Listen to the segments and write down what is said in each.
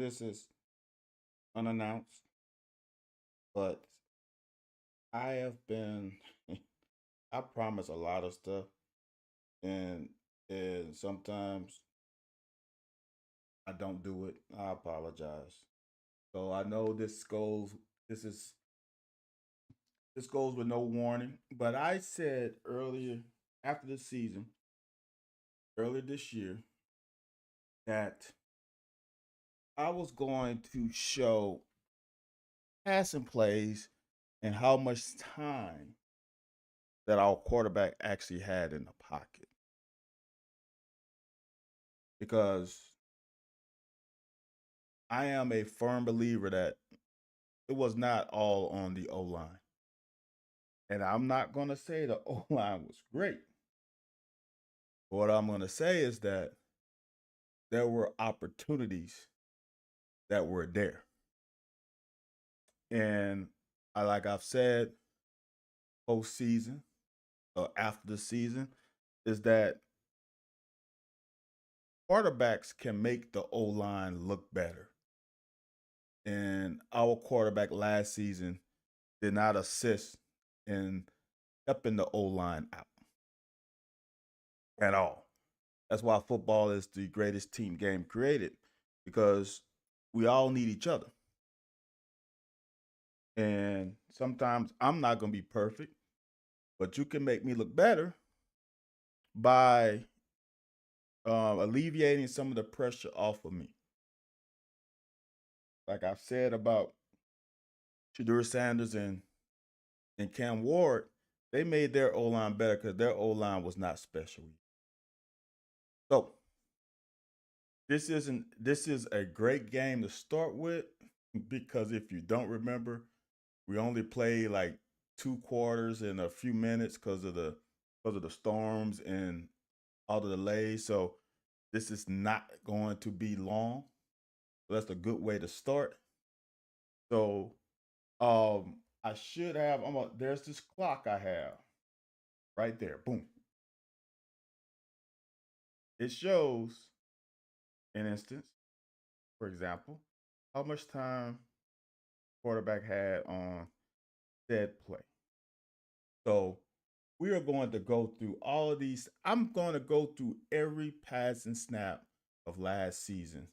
this is unannounced, but I have been I promise a lot of stuff and sometimes I don't do it. I apologize. So I know this is this goes with no warning, but I said earlier after the season, earlier this year, that I was going to show passing plays and how much time that our quarterback actually had in the pocket. Because I am a firm believer that it was not all on the O line. And I'm not going to say the O line was great. What I'm going to say is that there were opportunities that were there. And like I've said, postseason or after the season, is that quarterbacks can make the O line look better. And our quarterback last season did not assist in helping the O line out at all. That's why football is the greatest team game created, because we all need each other. And sometimes I'm not going to be perfect, but you can make me look better by alleviating some of the pressure off of me. Like I've said about Shadur Sanders and Cam Ward, they made their O line better because their O line was not special. So this is a great game to start with, because if you don't remember, we only played like 2 quarters and a few minutes because of the storms and all the delays. So this is not going to be long. So that's a good way to start. So I should have there's this clock I have right there. Boom. It shows an instance, for example, how much time quarterback had on said play. So we are going to go through all of these. I'm going to go through every pass and snap of last season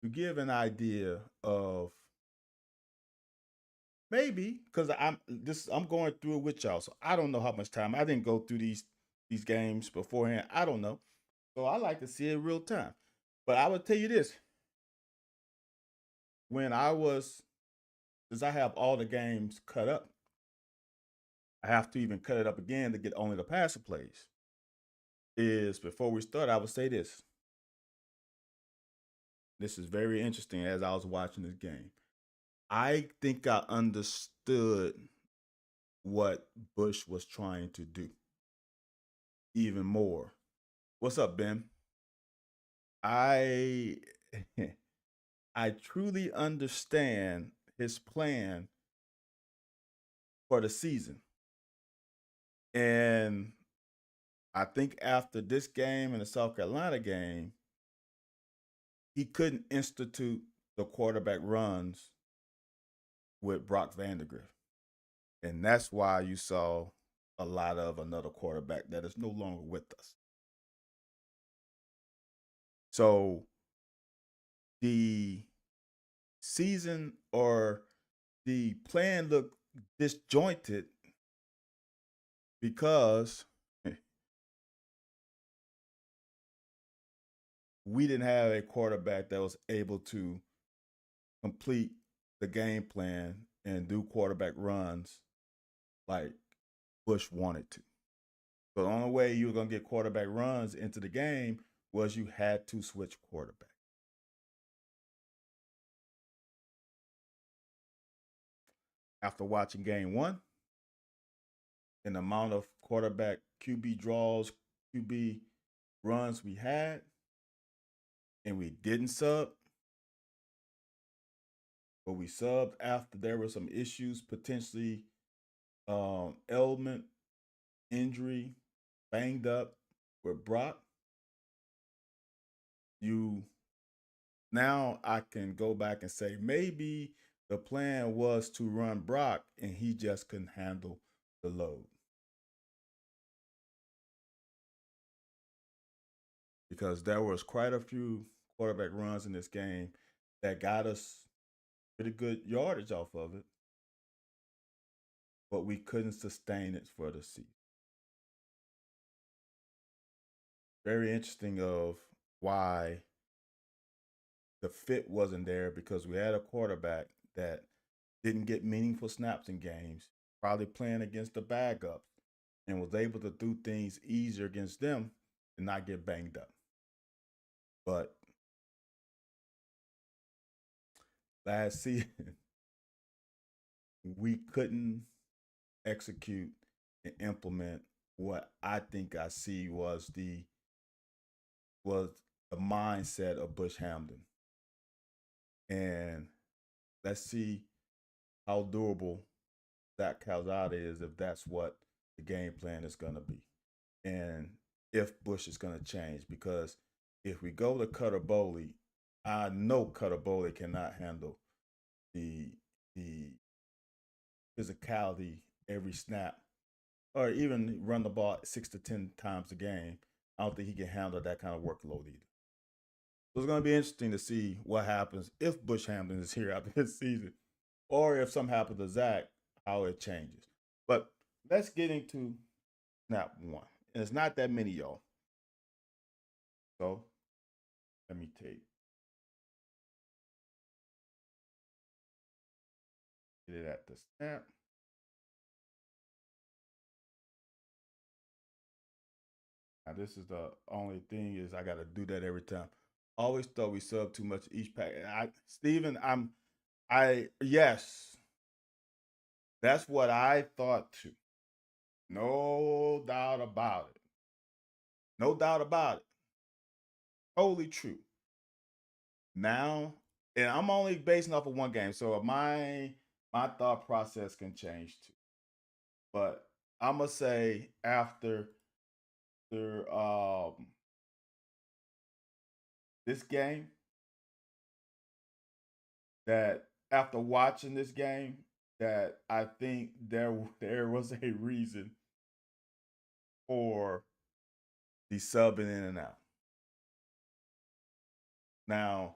to give an idea of, maybe because I'm going through it with y'all, so I don't know how much time. I didn't go through these games beforehand. I don't know, so I like to see it real time. But I would tell you this: when since I have all the games cut up, I have to even cut it up again to get only the passing plays. Is before we start, I would say this. This is very interesting. As I was watching this game, I think I understood what Bush was trying to do even more. What's up, Ben? I I truly understand his plan for the season. And I think after this game and the South Carolina game, he couldn't institute the quarterback runs with Brock Vandagriff. And that's why you saw a lot of another quarterback that is no longer with us. So the season or the plan looked disjointed because we didn't have a quarterback that was able to complete the game plan and do quarterback runs like Bush wanted to. So the only way you were going to get quarterback runs into the game was you had to switch quarterback. After watching game one, and the amount of quarterback QB draws, QB runs we had, and we didn't sub, but we subbed after there were some issues, potentially ailment, injury, banged up with Brock. You now I can go back and say maybe the plan was to run Brock and he just couldn't handle the load. Because there was quite a few quarterback runs in this game that got us pretty good yardage off of it, but we couldn't sustain it for the season. Very interesting of why the fit wasn't there, because we had a quarterback that didn't get meaningful snaps in games, probably playing against the backups, and was able to do things easier against them and not get banged up. But last season, we couldn't execute and implement what I think I see was the mindset of Bush Hamdan. And let's see how durable Zach Calzada is if that's what the game plan is going to be. And if Bush is going to change, because if we go to Cutter Boley, I know Cutter Boley cannot handle the physicality every snap, or even run the ball 6 to 10 times a game. I don't think he can handle that kind of workload either. So it's going to be interesting to see what happens if Bush Hamdan is here after this season, or if something happens to Zach, how it changes. But let's get into snap one. And it's not that many, y'all. So let me take get it at the snap. Now this is the only thing is I got to do that every time. Always thought we sub too much each pack. Steven, yes, that's what I thought too. No doubt about it. No doubt about it. Totally true. Now, and I'm only basing off of one game, so my thought process can change too. But I'm gonna say after this game, that after watching this game, that I think there was a reason for the subbing in and out. Now,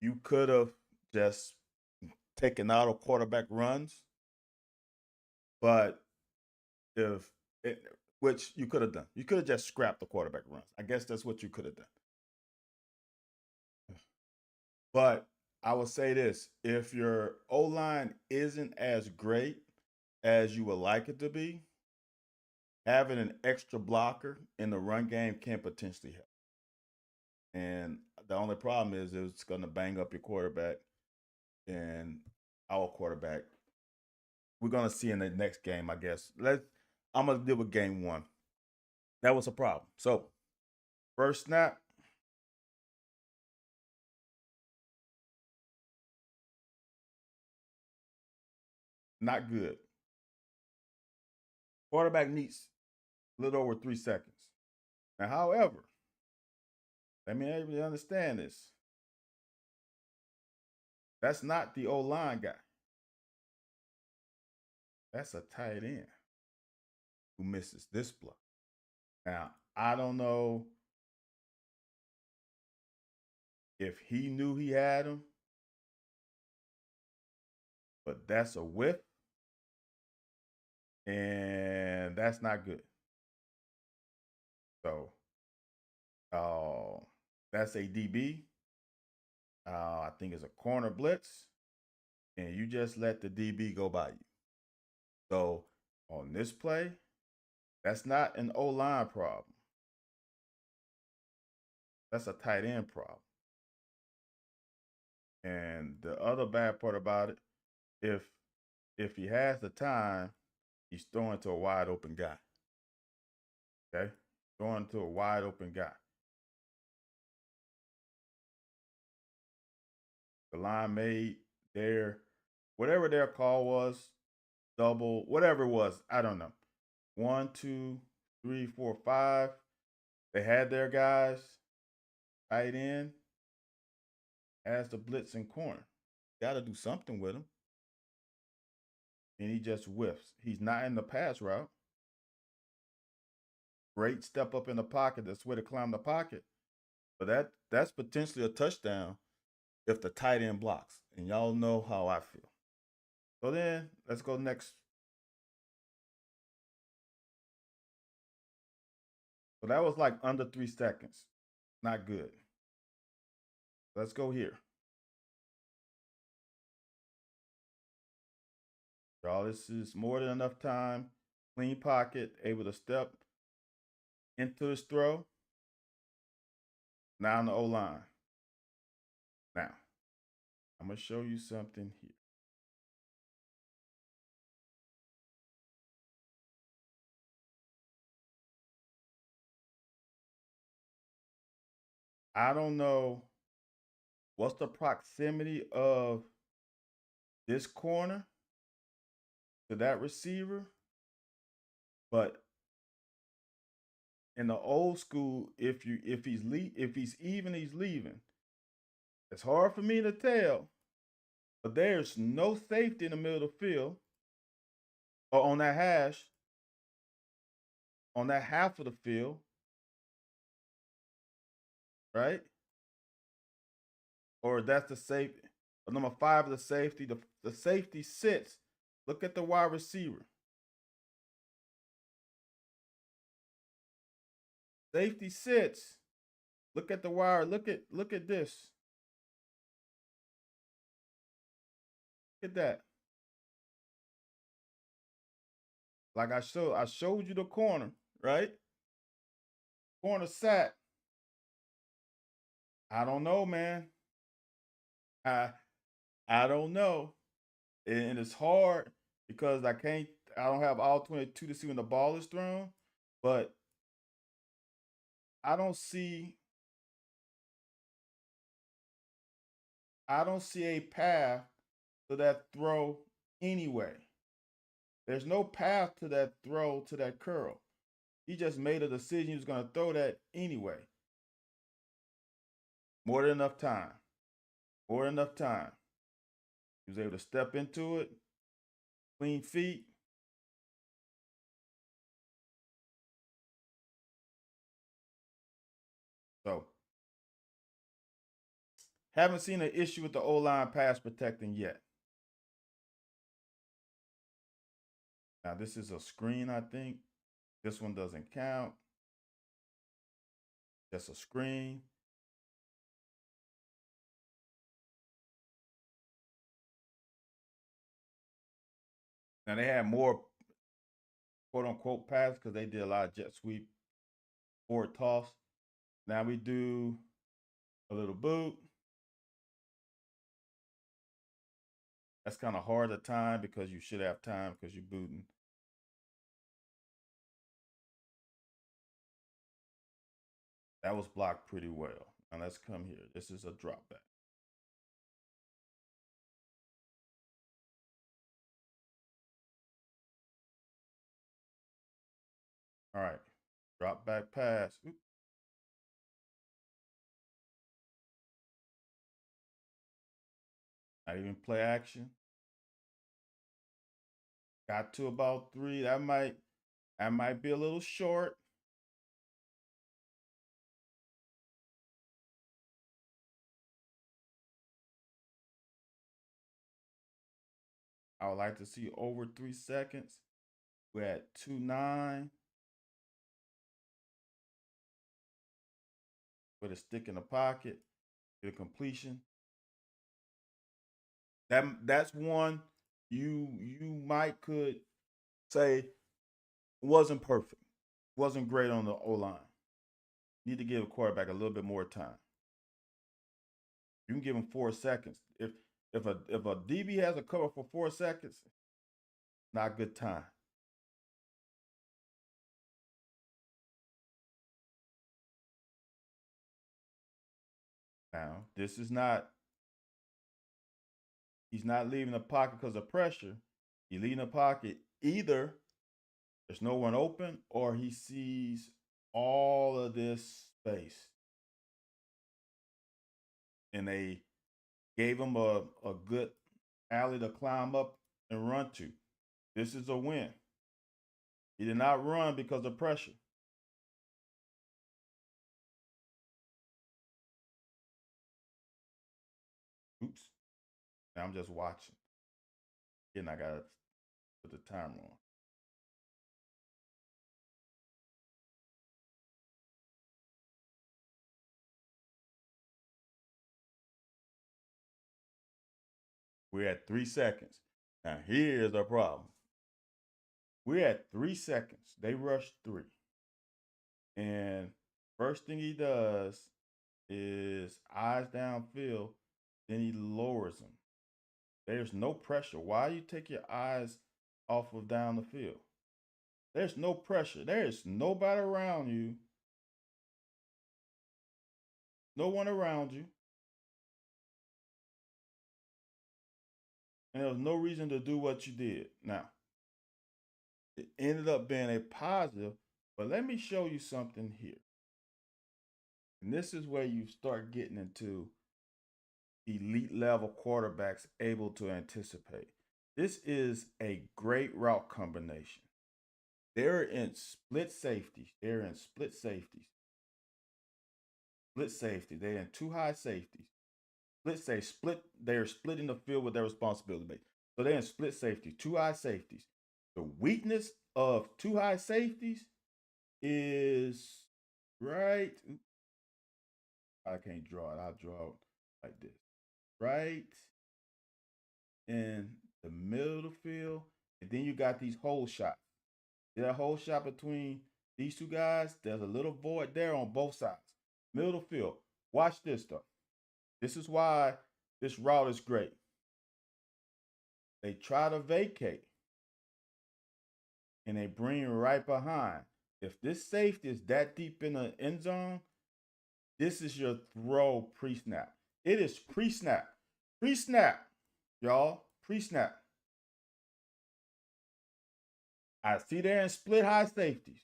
you could have just taken out of quarterback runs, but if it, which you could have done, you could have just scrapped the quarterback runs. I guess that's what you could have done. But I will say this: if your O line isn't as great as you would like it to be, having an extra blocker in the run game can potentially help. And the only problem is it's going to bang up your quarterback, and our quarterback. We're going to see in the next game, I guess. I'm going to deal with game one. That was a problem. So, first snap. Not good. Quarterback needs a little over 3 seconds. Now, however, let me able to understand this. That's not the O line guy. That's a tight end who misses this block. Now, I don't know if he knew he had him, but that's a whiff, and that's not good. So, that's a DB. I think it's a corner blitz, and you just let the DB go by you. So, on this play, that's not an O line problem. That's a tight end problem. And the other bad part about it, if he has the time, he's throwing to a wide open guy. Okay? Throwing to a wide open guy. The line made whatever their call was, double, whatever it was, I don't know. 1, 2, 3, 4, 5. They had their guys tight end, has the blitz in corner. Got to do something with him. And he just whiffs. He's not in the pass route. Great step up in the pocket. That's where to climb the pocket. But that's potentially a touchdown if the tight end blocks. And y'all know how I feel. So then let's go next. So that was like under 3 seconds. Not good. Let's go here. Y'all, this is more than enough time. Clean pocket, able to step into his throw. Now on the O-line. Now, I'm going to show you something here. I don't know what's the proximity of this corner to that receiver, but in the old school, if he's even, he's leaving. It's hard for me to tell, but there's no safety in the middle of the field or on that hash, on that half of the field, right? Or that's the safety. Number 5 of the safety. The safety sits. Look at the wide receiver. Safety sits. Look at the wire. Look at this. Look at that. Like I showed you the corner, right? Corner sat. I don't know, man. I don't know. And it's hard because I don't have all 22 to see when the ball is thrown, but I don't see a path to that throw anyway. There's no path to that throw, to that curl. He just made a decision he was going to throw that anyway. More than enough time. More than enough time. He was able to step into it, clean feet. So, haven't seen an issue with the O-line pass protecting yet. Now, this is a screen, I think. This one doesn't count. Just a screen. Now, they had more quote-unquote pass because they did a lot of jet sweep, forward toss. Now we do a little boot. That's kind of hard to time because you should have time because you're booting. That was blocked pretty well. Now let's come here. This is a drop back. All right. Drop back pass. Oop. Not even play action. Got to about 3. That might be a little short. I would like to see over 3 seconds. We're at 2.9. Put a stick in the pocket. Get a completion. That's one you could say wasn't perfect. Wasn't great on the O-line. Need to give a quarterback a little bit more time. You can give him 4 seconds. If a DB has a cover for 4 seconds, not good time. Now, this is not, he's not leaving the pocket because of pressure. He's leaving the pocket either there's no one open or he sees all of this space in a Gave him a good alley to climb up and run to. This is a win. He did not run because of pressure. Oops. Now I'm just watching. Then I got to put the timer on. We're at 3 seconds. Now here's the problem. We're at 3 seconds. They rushed 3. And first thing he does is eyes downfield, then he lowers them. There's no pressure. Why you take your eyes off of down the field? There's no pressure. There is nobody around you. No one around you. And there was no reason to do what you did. Now, it ended up being a positive, but let me show you something here. And this is where you start getting into elite level quarterbacks able to anticipate. This is a great route combination. They're in split safeties. They're in split safeties. Split safety. They're in two high safeties. They're splitting the field with their responsibility. So they're in split safety, two high safeties. The weakness of two high safeties is right. I can't draw it. I'll draw it like this. Right in the middle of the field. And then you got these hole shots. That hole shot between these two guys, there's a little void there on both sides. Middle of the field. Watch this though. This is why this route is great. They try to vacate and they bring you right behind. If this safety is that deep in the end zone, this is your throw pre-snap. It is pre-snap. Pre-snap, y'all. Pre-snap. I see they're in split high safeties.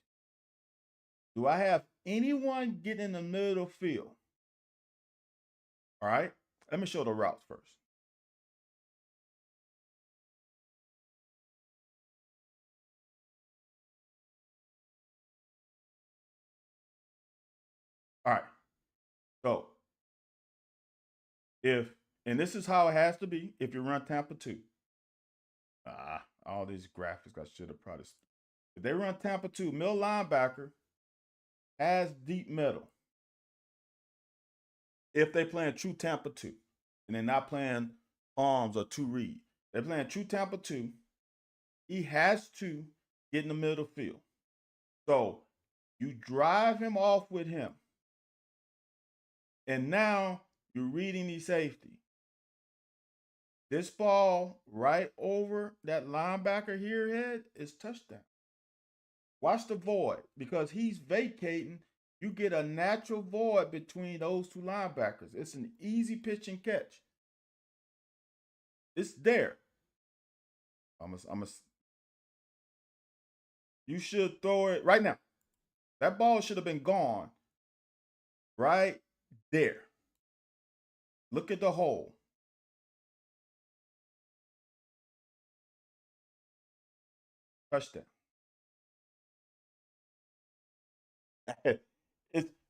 Do I have anyone getting in the middle of the field? All right. Let me show the routes first. All right. So and this is how it has to be if you run Tampa 2. All these graphics I should have probably. If they run Tampa 2, middle linebacker has deep middle. If they playing true Tampa 2, and they're not playing arms or two read, they're playing true Tampa 2. He has to get in the middle field. So you drive him off with him. And now you're reading the safety. This ball right over that linebacker here head is touchdown. Watch the void because he's vacating. You get a natural void between those two linebackers. It's an easy pitch and catch. It's there. You should throw it right now. That ball should have been gone right there. Look at the hole. Touchdown.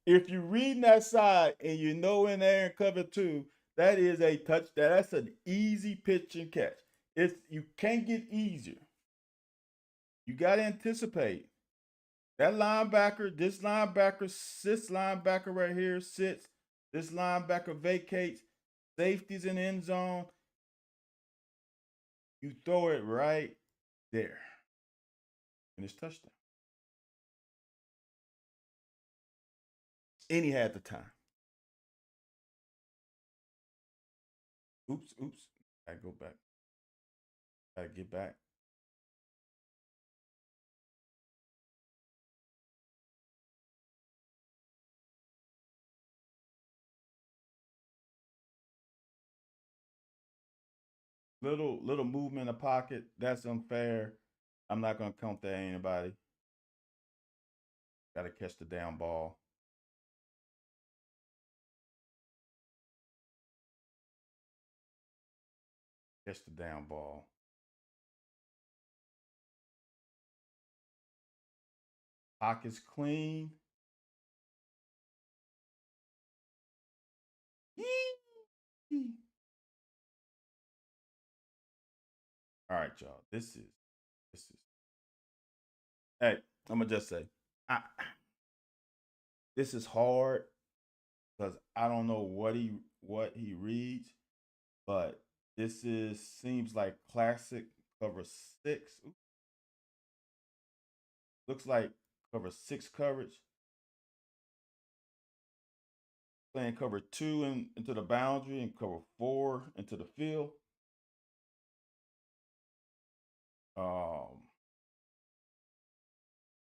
If you're reading that side and you know in there in cover 2, that is a touchdown. That's an easy pitch and catch. You can't get easier. You got to anticipate. That linebacker, this linebacker right here sits. This linebacker vacates. Safety's in the end zone. You throw it right there. And it's touchdown. And he had the time. Oops. I go back. I get back. Little movement in the pocket. That's unfair. I'm not gonna count that anybody. Got to catch the down ball. Catch the down ball. Pockets clean. Yee. All right, y'all. This is. Hey, I'm gonna just say, I, this is hard because I don't know what he reads, but this is seems like classic cover six. Ooh, looks like cover six coverage. Playing cover two into the boundary and cover four into the field. Um,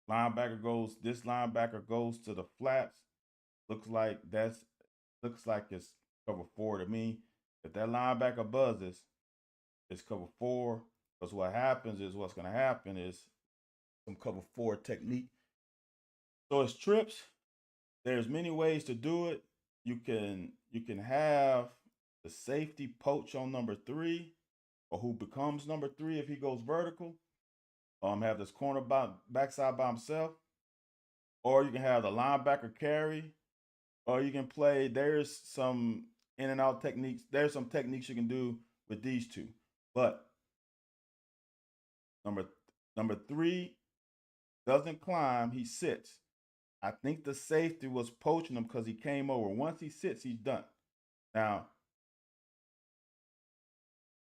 This linebacker goes to the flats. Looks like it's cover four to me. If that linebacker buzzes, it's cover four. Because what's gonna happen is some cover four technique. So it's trips. There's many ways to do it. You can have the safety poach on number three, or who becomes number three if he goes vertical. Have this corner backside by himself, or you can have the linebacker carry, or you can play. There's some in and out techniques. There's some techniques you can do with these two, but number number three doesn't climb. He sits. I think the safety was poaching him because he came over. Once he sits, he's done. Now,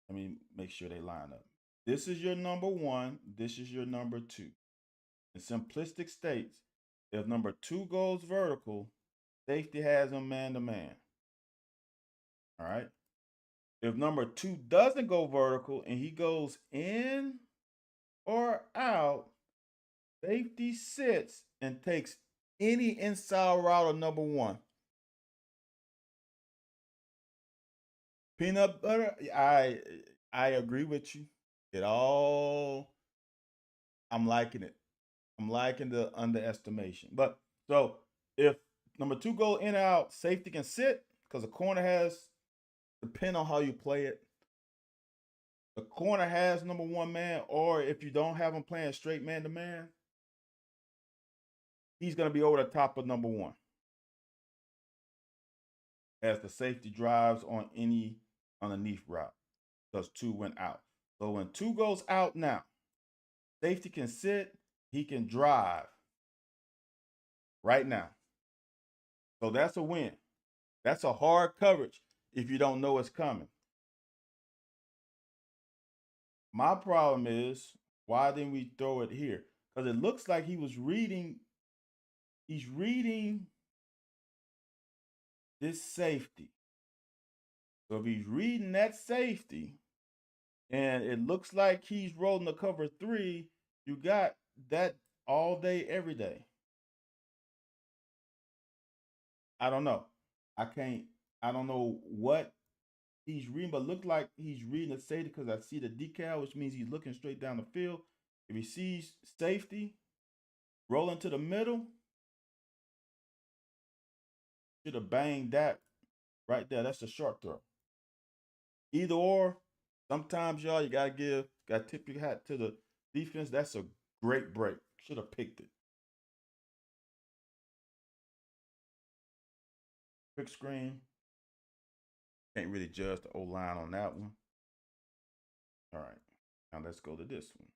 let me make sure they line up. This is your number one. This is your number two. In simplistic states, if number two goes vertical, safety has him man to man. All right. If number two doesn't go vertical and he goes in or out, safety sits and takes any inside route of number one. Peanut butter, I agree with you. It all I'm liking it. I'm liking the underestimation. But so if number two go in and out, safety can sit because the corner has, depend on how you play it. The corner has number one man, or if you don't have him playing straight man to man, he's going to be over the top of number one as the safety drives on any underneath route because two went out. So when two goes out now, safety can sit, he can drive right now. So that's a win. That's a hard coverage if you don't know it's coming. My problem is, why didn't we throw it here? Because it looks like he's reading this safety. So if he's reading that safety and it looks like he's rolling the cover three, you got that all day, every day. I don't know. I don't know what he's reading, but look like he's reading the safety because I see the decal, which means he's looking straight down the field. If he sees safety rolling to the middle, should have banged that right there. That's a short throw. Either or, sometimes y'all, you gotta tip your hat to the defense. That's a great break. Should have picked it. Quick screen. Can't really judge the O line on that one. All right. Now let's go to this one.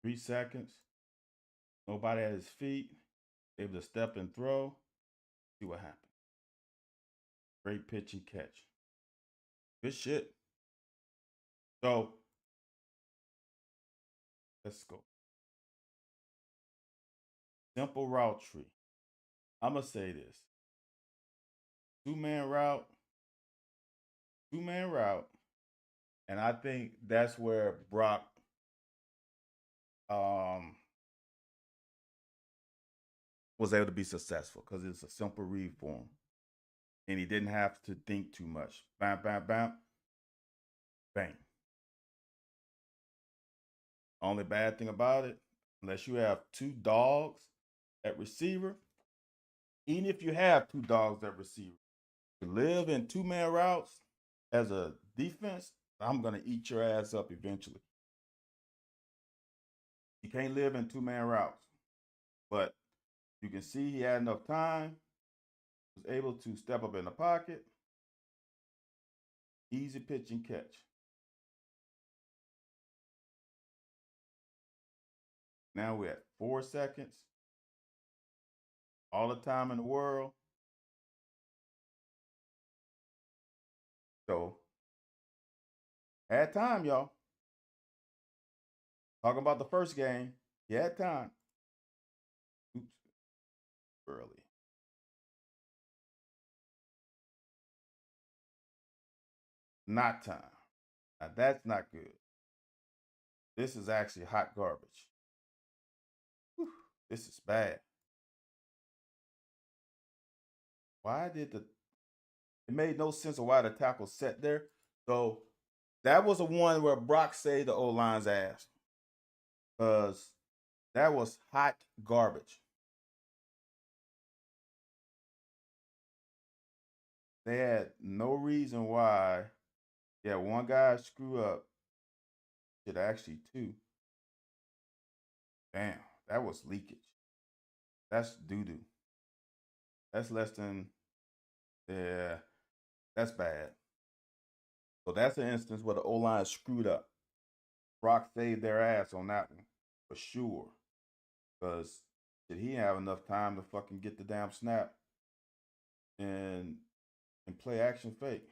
3 seconds. Nobody at his feet. Able to step and throw. See what happens. Great pitch and catch. Good shit. So let's go. Simple route tree. I'm gonna say this. Two-man route. Two-man route. And I think that's where Brock was able to be successful because it's a simple read for him. and he didn't have to think too much. Bam, bam, bam, bang. Only bad thing about it, unless you have two dogs at receiver, even if you have two dogs at receiver, to live in two-man routes as a defense, I'm gonna eat your ass up eventually. You can't live in two-man routes. But you can see he had enough time, was able to step up in the pocket, easy pitch and catch. Now we're at 4 seconds, all the time in the world. So, had time, y'all. Talking about the first game, he had time. Oops, early. Not time. Now that's not good. This is actually hot garbage. Whew, this is bad. Why did the it made no sense of why the tackle sat there. So that was the one where Brock saved the O line's ass. Because that was hot garbage. They had no reason why. Yeah, one guy screw up. Shit, actually two. Damn, that was leakage. That's doo doo. That's less than. Yeah, that's bad. So that's an instance where the O line screwed up. Brock saved their ass on that one for sure. Because did he have enough time to fucking get the damn snap and play action fake?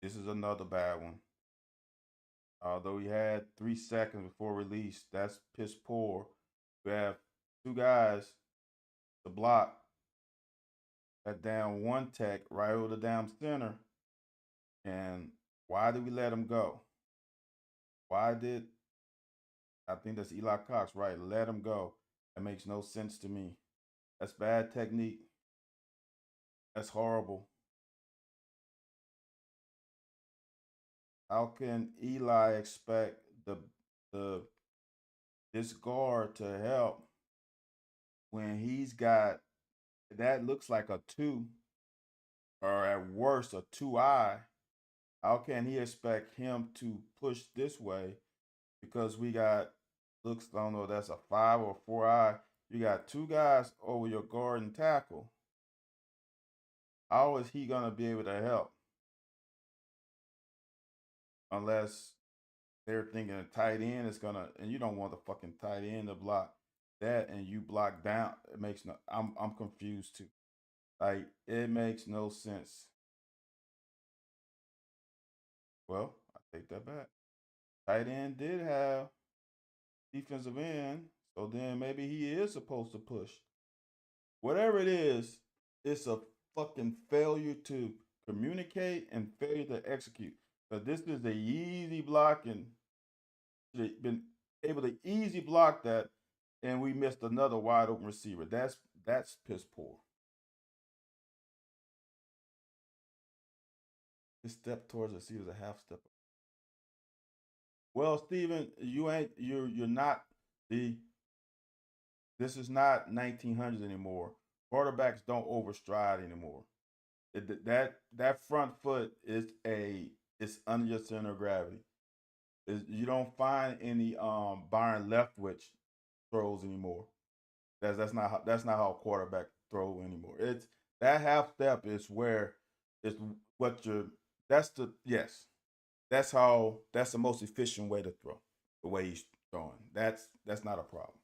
This is another bad one. Although he had 3 seconds before release, that's piss poor. We have two guys to block that damn one tech right over the damn center. And why did we let him go? Why did I think that's Eli Cox, right? Let him go. That makes no sense to me. That's bad technique. That's horrible. How can Eli expect the this guard to help when he's got that looks like a two or at worst a 2-eye? How can he expect him to push this way because we got looks I don't know that's a 5 or 4-eye. You got two guys over your guard and tackle. How is he gonna be able to help unless they're thinking a tight end is gonna and you don't want the fucking tight end to block that and you block down. It makes no I'm confused too. Like it makes no sense. Well, I take that back. Tight end did have defensive end, so then maybe he is supposed to push. Whatever it is, it's a fucking failure to communicate and failure to execute. Because this is a easy block and been able to easy block that, and we missed another wide open receiver. That's piss poor. His step towards the receiver is a half step. Well, Steven, you're not the this is not 1900s anymore. Quarterbacks don't overstride anymore. That front foot is it's under your center of gravity. You don't find any Byron Leftwich throws anymore. That's not how a quarterback throw anymore. It's that half step is where it's what you're. That's the yes. That's the most efficient way to throw. The way he's throwing. That's not a problem.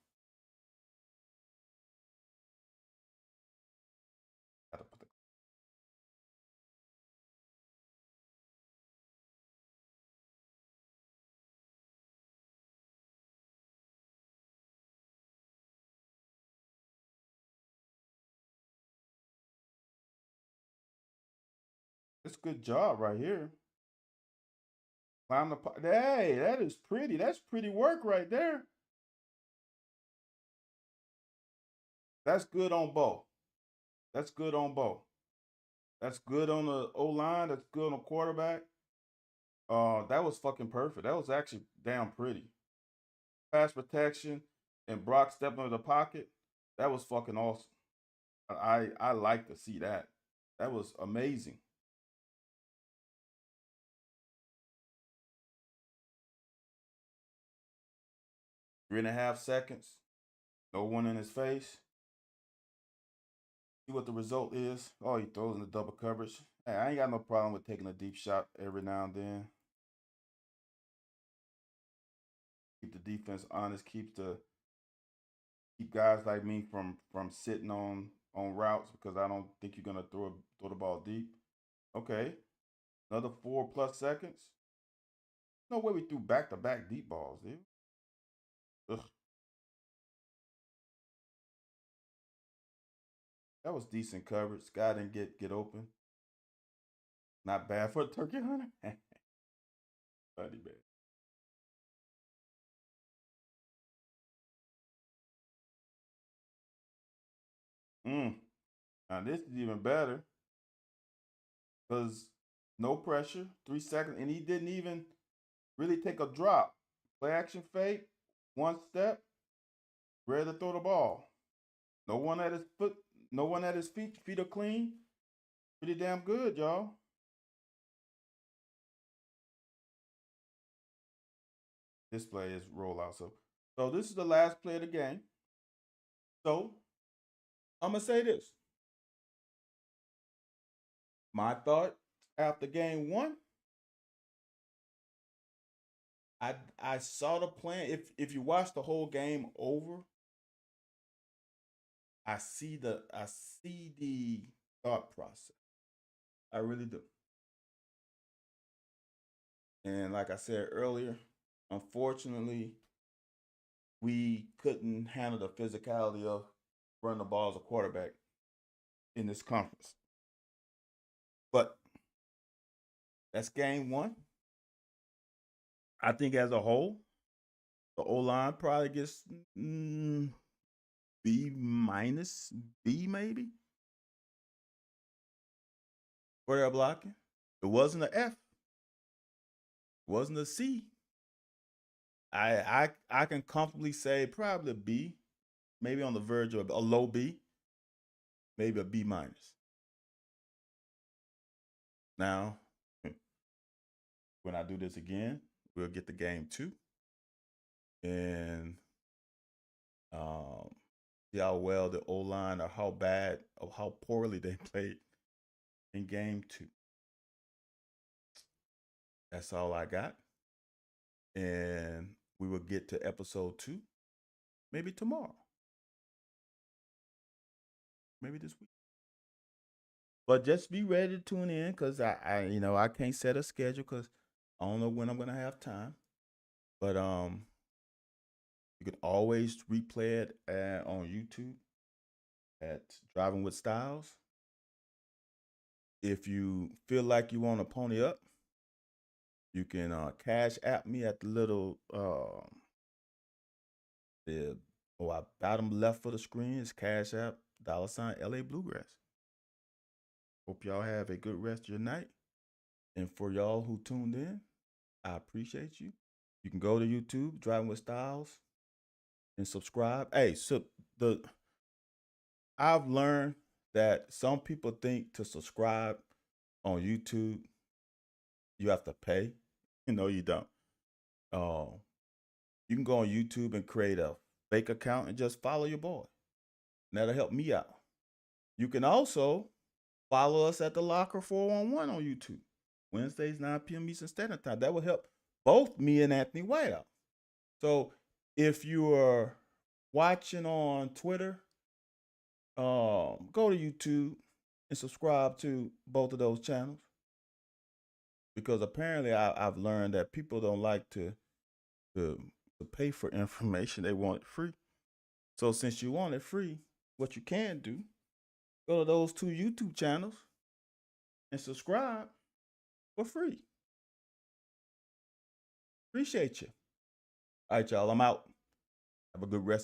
It's a good job right here. Climb the hey, that is pretty. That's pretty work right there. That's good on both. That's good on both. That's good on the O line. That's good on the quarterback. That was fucking perfect. That was actually damn pretty. Pass protection and Brock stepping into the pocket. That was fucking awesome. I like to see that. That was amazing. 3.5 seconds. No one in his face. See what the result is. Oh, he throws in the double coverage. Hey, I ain't got no problem with taking a deep shot every now and then. Keep the defense honest. Keep guys like me from sitting on routes because I don't think you're gonna throw the ball deep. Okay, another 4+ seconds. No way we threw back-to-back deep balls, dude. Ugh. That was decent coverage. Guy didn't get open. Not bad for a turkey hunter. Funny man. Now this is even better because no pressure, 3 seconds, and he didn't even really take a drop. Play action fake, one step, ready to throw the ball. No one at his foot, no one at his feet. Feet are clean. Pretty damn good, y'all. This play is rollout. So this is the last play of the game. So I'm gonna say this. My thought after game one, I saw the plan. If you watch the whole game over, I see the thought process. I really do. And like I said earlier, unfortunately, we couldn't handle the physicality of running the ball as a quarterback in this conference. But that's game one. I think as a whole, the O line probably gets B minus, B maybe for their blocking. It wasn't an F. It wasn't a C. I can comfortably say probably a B, maybe on the verge of a low B, maybe a B minus. Now, when I do this again, we'll get the game two and see how well the O line or how bad or how poorly they played in game two. That's all I got. And we will get to episode two maybe tomorrow, maybe this week. But just be ready to tune in because I can't set a schedule because I don't know when I'm gonna have time. But you can always replay it on YouTube at Driving with Styles. If you feel like you want to pony up, you can cash app me at the little the bottom left of the screen is Cash App $ LA Bluegrass. Hope y'all have a good rest of your night. And for y'all who tuned in, I appreciate you. You can go to YouTube, Driving with Styles, and subscribe. Hey, so I've learned that some people think to subscribe on YouTube, you have to pay. No, you don't. You can go on YouTube and create a fake account and just follow your boy. And that'll help me out. You can also follow us at the Locker 411 on YouTube. Wednesdays, 9 p.m. Eastern Standard Time. That will help both me and Anthony White out. So if you are watching on Twitter, go to YouTube and subscribe to both of those channels. Because apparently I've learned that people don't like to pay for information. They want it free. So since you want it free, what you can do, go to those two YouTube channels and subscribe for free. Appreciate you. All right, y'all. I'm out. Have a good rest.